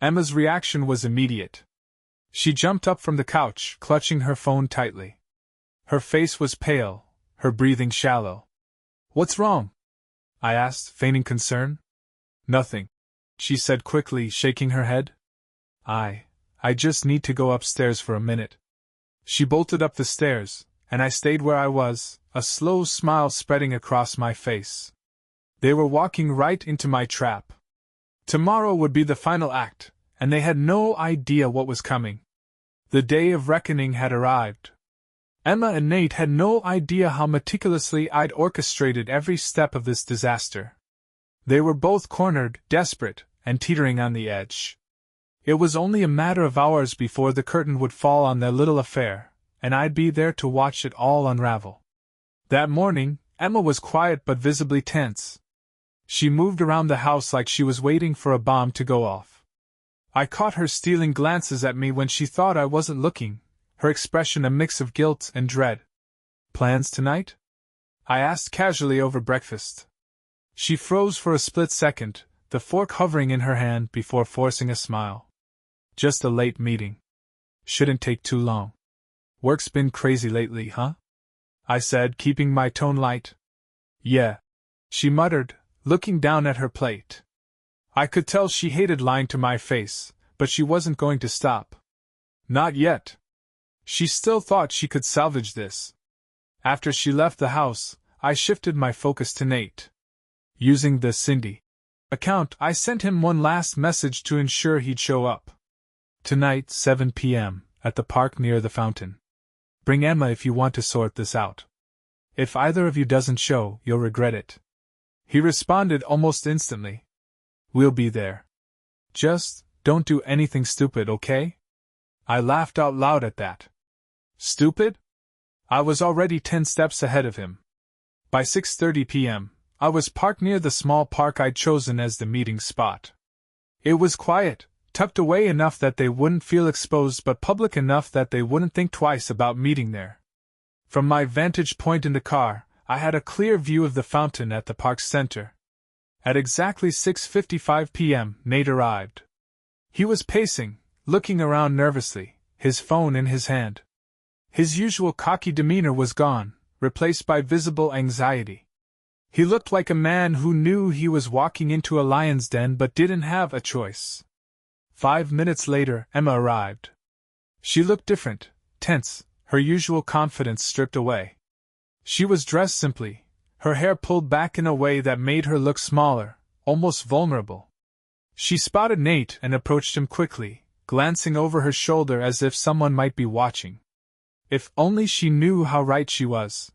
Emma's reaction was immediate. She jumped up from the couch, clutching her phone tightly. Her face was pale, her breathing shallow. What's wrong? I asked, feigning concern. Nothing, she said quickly, shaking her head. I just need to go upstairs for a minute. She bolted up the stairs, and I stayed where I was, a slow smile spreading across my face. They were walking right into my trap. Tomorrow would be the final act, and they had no idea what was coming. The day of reckoning had arrived. Emma and Nate had no idea how meticulously I'd orchestrated every step of this disaster. They were both cornered, desperate, and teetering on the edge. It was only a matter of hours before the curtain would fall on their little affair, and I'd be there to watch it all unravel. That morning, Emma was quiet but visibly tense. She moved around the house like she was waiting for a bomb to go off. I caught her stealing glances at me when she thought I wasn't looking, her expression a mix of guilt and dread. "Plans tonight?" I asked casually over breakfast. She froze for a split second, the fork hovering in her hand before forcing a smile. "Just a late meeting. Shouldn't take too long. Work's been crazy lately, huh?" I said, keeping my tone light. "Yeah," she muttered, looking down at her plate. I could tell she hated lying to my face, but she wasn't going to stop. Not yet. She still thought she could salvage this. After she left the house, I shifted my focus to Nate. Using the Cindy account, I sent him one last message to ensure he'd show up. "Tonight, 7 p.m., at the park near the fountain. Bring Emma if you want to sort this out. If either of you doesn't show, you'll regret it." He responded almost instantly. "We'll be there. Just don't do anything stupid, okay?" I laughed out loud at that. Stupid? I was already 10 steps ahead of him. By 6:30 p.m., I was parked near the small park I'd chosen as the meeting spot. It was quiet, tucked away enough that they wouldn't feel exposed but public enough that they wouldn't think twice about meeting there. From my vantage point in the car, I had a clear view of the fountain at the park's center. At exactly 6:55 p.m., Nate arrived. He was pacing, looking around nervously, his phone in his hand. His usual cocky demeanor was gone, replaced by visible anxiety. He looked like a man who knew he was walking into a lion's den but didn't have a choice. 5 minutes later, Emma arrived. She looked different, tense, her usual confidence stripped away. She was dressed simply, her hair pulled back in a way that made her look smaller, almost vulnerable. She spotted Nate and approached him quickly, glancing over her shoulder as if someone might be watching. If only she knew how right she was.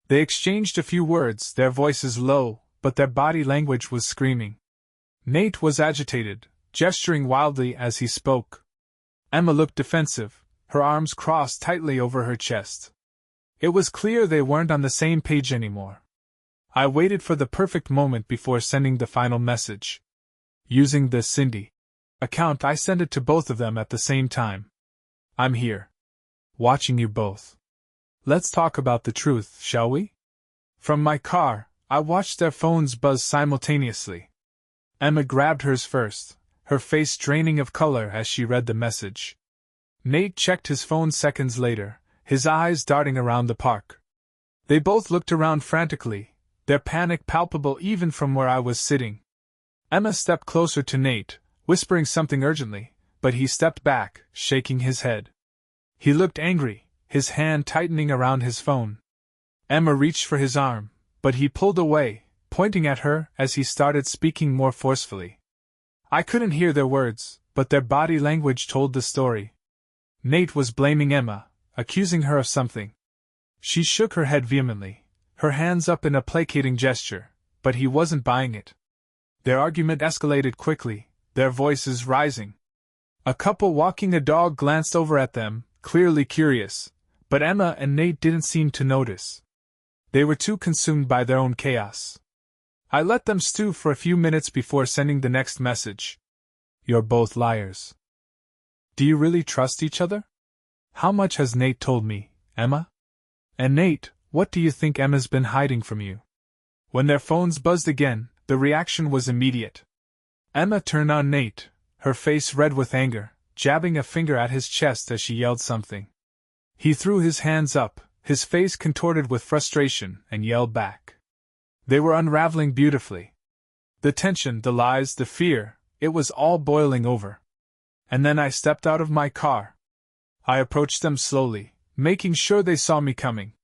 They exchanged a few words, their voices low, but their body language was screaming. Nate was agitated, gesturing wildly as he spoke. Emma looked defensive, her arms crossed tightly over her chest. It was clear they weren't on the same page anymore. I waited for the perfect moment before sending the final message. Using the Cindy account, I sent it to both of them at the same time. "I'm here. Watching you both. Let's talk about the truth, shall we?" From my car, I watched their phones buzz simultaneously. Emma grabbed hers first, her face draining of color as she read the message. Nate checked his phone seconds later, his eyes darting around the park. They both looked around frantically, their panic palpable even from where I was sitting. Emma stepped closer to Nate, whispering something urgently, but he stepped back, shaking his head. He looked angry, his hand tightening around his phone. Emma reached for his arm, but he pulled away, pointing at her as he started speaking more forcefully. I couldn't hear their words, but their body language told the story. Nate was blaming Emma, accusing her of something. She shook her head vehemently, her hands up in a placating gesture, but he wasn't buying it. Their argument escalated quickly, their voices rising. A couple walking a dog glanced over at them, clearly curious, but Emma and Nate didn't seem to notice. They were too consumed by their own chaos. I let them stew for a few minutes before sending the next message. "You're both liars. Do you really trust each other? How much has Nate told me, Emma? And Nate, what do you think Emma's been hiding from you?" When their phones buzzed again, the reaction was immediate. Emma turned on Nate, her face red with anger, jabbing a finger at his chest as she yelled something. He threw his hands up, his face contorted with frustration, and yelled back. They were unraveling beautifully. The tension, the lies, the fear, it was all boiling over. And then I stepped out of my car. I approached them slowly, making sure they saw me coming.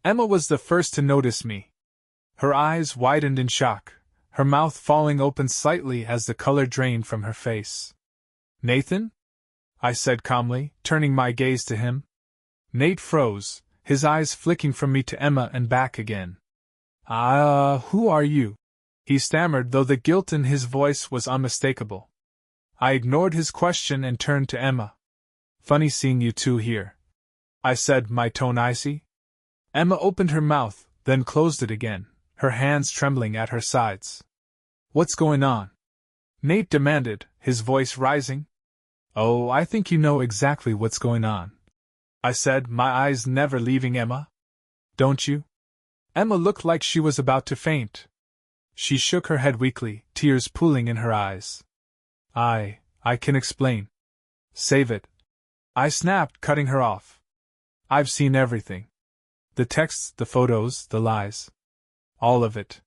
Emma was the first to notice me. Her eyes widened in shock, her mouth falling open slightly as the color drained from her face. "Nathan?" I said calmly, turning my gaze to him. Nate froze, his eyes flicking from me to Emma and back again. Who are you?" he stammered, though the guilt in his voice was unmistakable. I ignored his question and turned to Emma. Funny seeing you two here, I said, my tone icy. Emma opened her mouth, then closed it again, her hands trembling at her sides. What's going on? Nate demanded, his voice rising. Oh, I think you know exactly what's going on, I said, my eyes never leaving Emma. Don't you? Emma looked like she was about to faint. She shook her head weakly, tears pooling in her eyes. I can explain. Save it, I snapped, cutting her off. I've seen everything. The texts, the photos, the lies. All of it.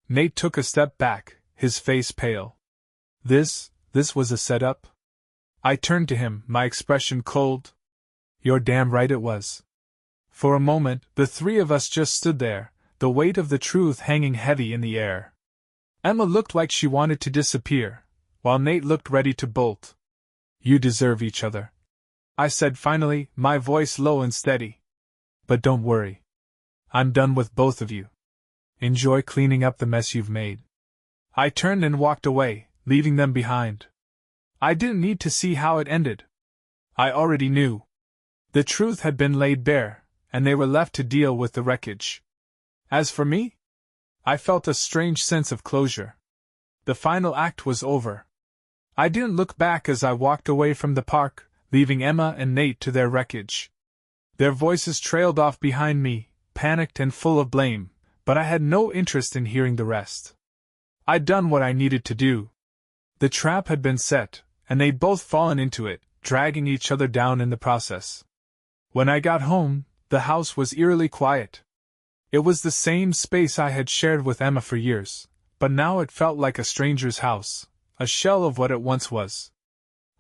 Nate took a step back, his face pale. This was a setup? I turned to him, my expression cold. You're damn right it was. For a moment, the three of us just stood there, the weight of the truth hanging heavy in the air. Emma looked like she wanted to disappear, while Nate looked ready to bolt. You deserve each other, I said finally, my voice low and steady. But don't worry. I'm done with both of you. Enjoy cleaning up the mess you've made. I turned and walked away, leaving them behind. I didn't need to see how it ended. I already knew. The truth had been laid bare, and they were left to deal with the wreckage. As for me, I felt a strange sense of closure. The final act was over. I didn't look back as I walked away from the park, leaving Emma and Nate to their wreckage. Their voices trailed off behind me, panicked and full of blame, but I had no interest in hearing the rest. I'd done what I needed to do. The trap had been set, and they'd both fallen into it, dragging each other down in the process. When I got home, the house was eerily quiet. It was the same space I had shared with Emma for years, but now it felt like a stranger's house, a shell of what it once was.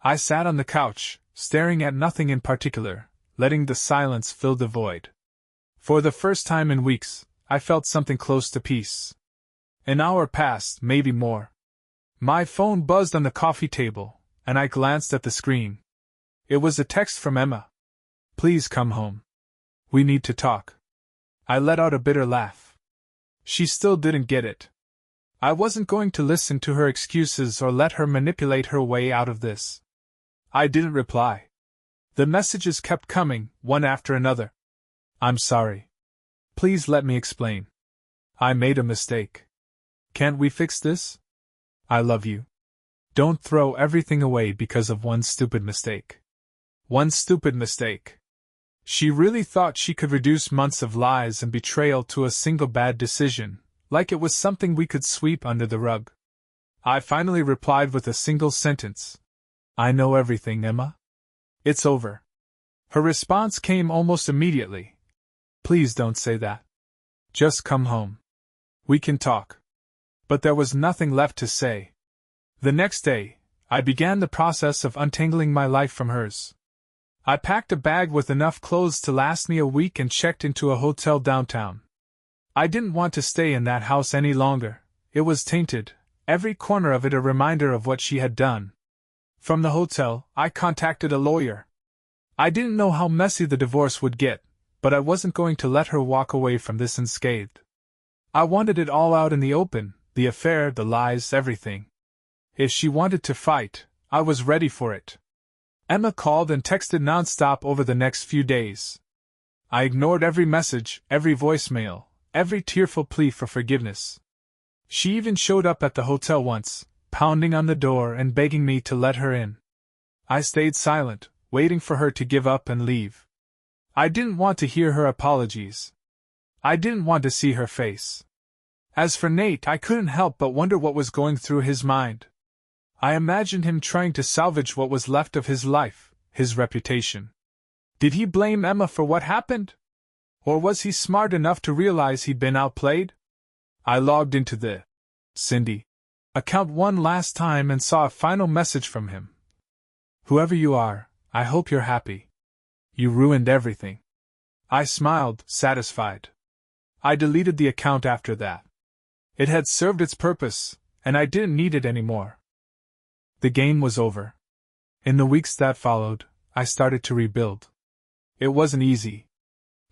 I sat on the couch, staring at nothing in particular, letting the silence fill the void. For the first time in weeks, I felt something close to peace. An hour passed, maybe more. My phone buzzed on the coffee table, and I glanced at the screen. It was a text from Emma. Please come home. We need to talk. I let out a bitter laugh. She still didn't get it. I wasn't going to listen to her excuses or let her manipulate her way out of this. I didn't reply. The messages kept coming, one after another. I'm sorry. Please let me explain. I made a mistake. Can't we fix this? I love you. Don't throw everything away because of one stupid mistake. One stupid mistake. She really thought she could reduce months of lies and betrayal to a single bad decision, like it was something we could sweep under the rug. I finally replied with a single sentence. I know everything, Emma. It's over. Her response came almost immediately. Please don't say that. Just come home. We can talk. But there was nothing left to say. The next day, I began the process of untangling my life from hers. I packed a bag with enough clothes to last me a week and checked into a hotel downtown. I didn't want to stay in that house any longer. It was tainted, every corner of it a reminder of what she had done. From the hotel, I contacted a lawyer. I didn't know how messy the divorce would get, but I wasn't going to let her walk away from this unscathed. I wanted it all out in the open, the affair, the lies, everything. If she wanted to fight, I was ready for it. Emma called and texted nonstop over the next few days. I ignored every message, every voicemail, every tearful plea for forgiveness. She even showed up at the hotel once, pounding on the door and begging me to let her in. I stayed silent, waiting for her to give up and leave. I didn't want to hear her apologies. I didn't want to see her face. As for Nate, I couldn't help but wonder what was going through his mind. I imagined him trying to salvage what was left of his life, his reputation. Did he blame Emma for what happened? Or was he smart enough to realize he'd been outplayed? I logged into the Cindy account one last time and saw a final message from him. Whoever you are, I hope you're happy. You ruined everything. I smiled, satisfied. I deleted the account after that. It had served its purpose, and I didn't need it anymore. The game was over. In the weeks that followed, I started to rebuild. It wasn't easy.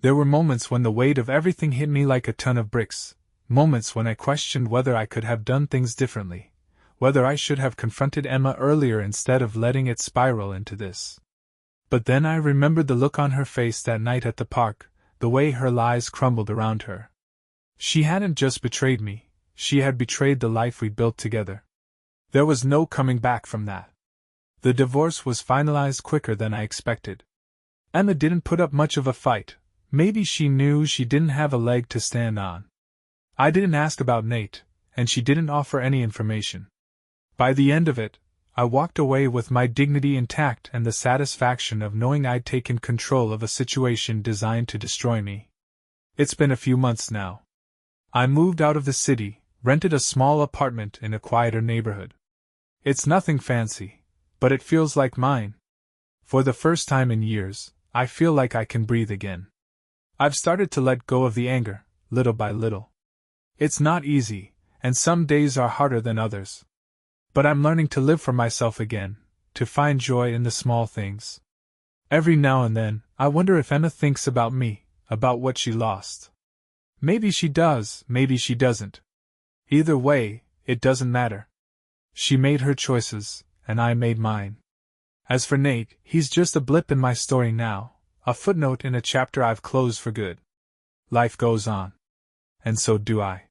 There were moments when the weight of everything hit me like a ton of bricks, moments when I questioned whether I could have done things differently, whether I should have confronted Emma earlier instead of letting it spiral into this. But then I remembered the look on her face that night at the park, the way her lies crumbled around her. She hadn't just betrayed me, she had betrayed the life we built together. There was no coming back from that. The divorce was finalized quicker than I expected. Emma didn't put up much of a fight. Maybe she knew she didn't have a leg to stand on. I didn't ask about Nate, and she didn't offer any information. By the end of it, I walked away with my dignity intact and the satisfaction of knowing I'd taken control of a situation designed to destroy me. It's been a few months now. I moved out of the city, rented a small apartment in a quieter neighborhood. It's nothing fancy, but it feels like mine. For the first time in years, I feel like I can breathe again. I've started to let go of the anger, little by little. It's not easy, and some days are harder than others. But I'm learning to live for myself again, to find joy in the small things. Every now and then, I wonder if Emma thinks about me, about what she lost. Maybe she does, maybe she doesn't. Either way, it doesn't matter. She made her choices, and I made mine. As for Nate, he's just a blip in my story now, a footnote in a chapter I've closed for good. Life goes on. And so do I.